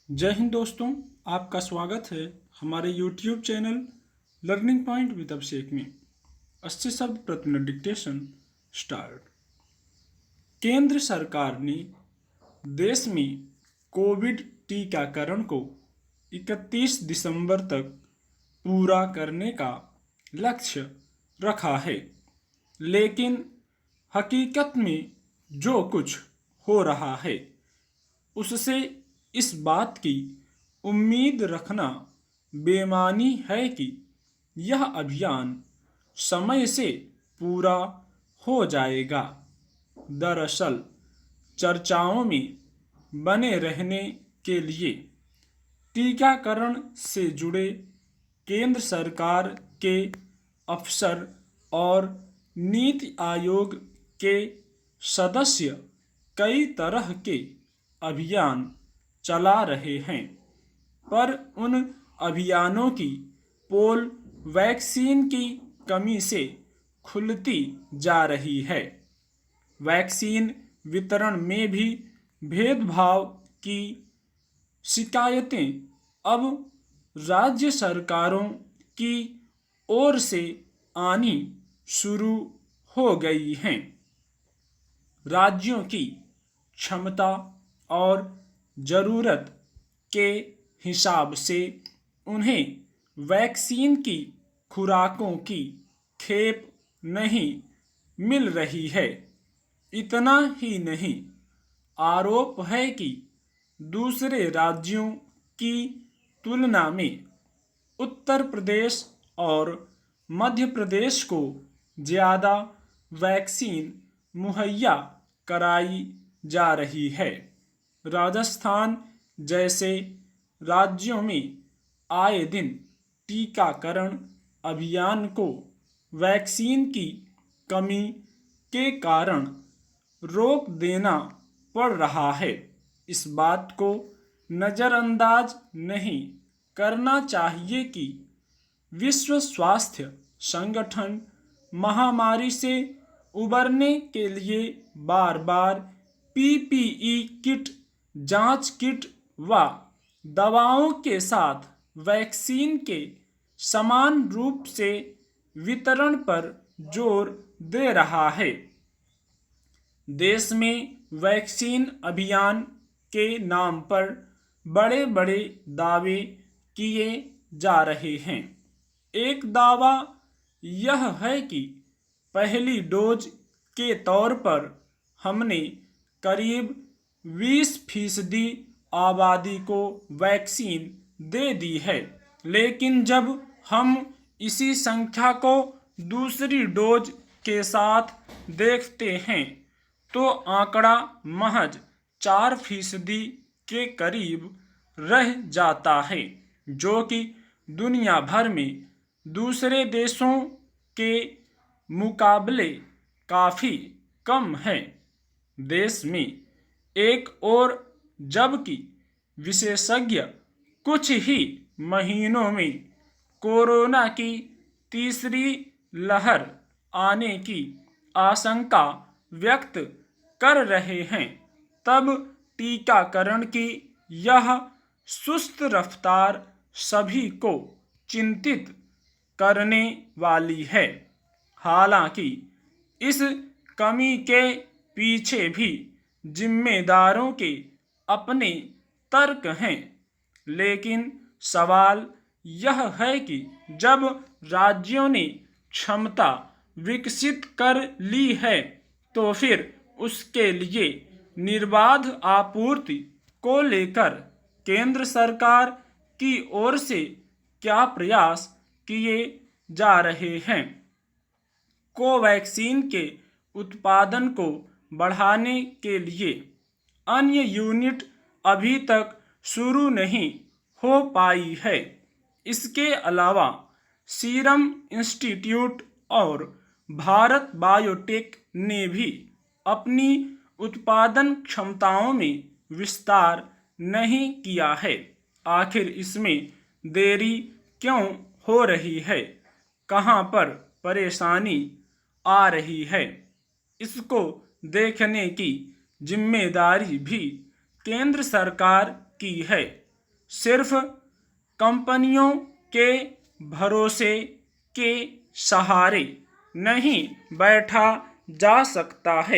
जय हिंद दोस्तों। आपका स्वागत है हमारे YouTube channel learning point with Abhishek में। 80 शब्द प्रति मिनट डिक्टेशन स्टार्ट। केंद्र सरकार ने देश में कोविड टीकाकरण को 31 दिसंबर तक पूरा करने का लक्ष्य रखा है, लेकिन हकीकत में जो कुछ हो रहा है उससे इस बात की उम्मीद रखना बेमानी है कि यह अभियान समय से पूरा हो जाएगा। दरअसल चर्चाओं में बने रहने के लिए टीकाकरण से जुड़े केंद्र सरकार के अफसर और नीति आयोग के सदस्य कई तरह के अभियान चला रहे हैं, पर उन अभियानों की पोल वैक्सीन की कमी से खुलती जा रही है। वैक्सीन वितरण में भी भेदभाव की शिकायतें अब राज्य सरकारों की ओर से आनी शुरू हो गई हैं। राज्यों की क्षमता और ज़रूरत के हिसाब से उन्हें वैक्सीन की खुराकों की खेप नहीं मिल रही है। इतना ही नहीं, आरोप है कि दूसरे राज्यों की तुलना में उत्तर प्रदेश और मध्य प्रदेश को ज़्यादा वैक्सीन मुहैया कराई जा रही है। राजस्थान जैसे राज्यों में आए दिन टीकाकरण अभियान को वैक्सीन की कमी के कारण रोक देना पड़ रहा है। इस बात को नज़रअंदाज नहीं करना चाहिए कि विश्व स्वास्थ्य संगठन महामारी से उबरने के लिए बार बार पीपीई किट, जांच किट व दवाओं के साथ वैक्सीन के समान रूप से वितरण पर जोर दे रहा है। देश में वैक्सीन अभियान के नाम पर बड़े बड़े दावे किए जा रहे हैं। एक दावा यह है कि पहली डोज के तौर पर हमने करीब 20% आबादी को वैक्सीन दे दी है, लेकिन जब हम इसी संख्या को दूसरी डोज के साथ देखते हैं तो आंकड़ा महज 4% के करीब रह जाता है, जो कि दुनिया भर में दूसरे देशों के मुकाबले काफ़ी कम है। देश में एक और जबकि विशेषज्ञ कुछ ही महीनों में कोरोना की तीसरी लहर आने की आशंका व्यक्त कर रहे हैं, तब टीकाकरण की यह सुस्त रफ्तार सभी को चिंतित करने वाली है। हालांकि इस कमी के पीछे भी जिम्मेदारों के अपने तर्क हैं, लेकिन सवाल यह है कि जब राज्यों ने क्षमता विकसित कर ली है तो फिर उसके लिए निर्बाध आपूर्ति को लेकर केंद्र सरकार की ओर से क्या प्रयास किए जा रहे हैं। कोवैक्सीन के उत्पादन को बढ़ाने के लिए अन्य यूनिट अभी तक शुरू नहीं हो पाई है। इसके अलावा सीरम इंस्टीट्यूट और भारत बायोटेक ने भी अपनी उत्पादन क्षमताओं में विस्तार नहीं किया है। आखिर इसमें देरी क्यों हो रही है? कहां पर परेशानी आ रही है? इसको देखने की जिम्मेदारी भी केंद्र सरकार की है। सिर्फ कंपनियों के भरोसे के सहारे नहीं बैठा जा सकता है।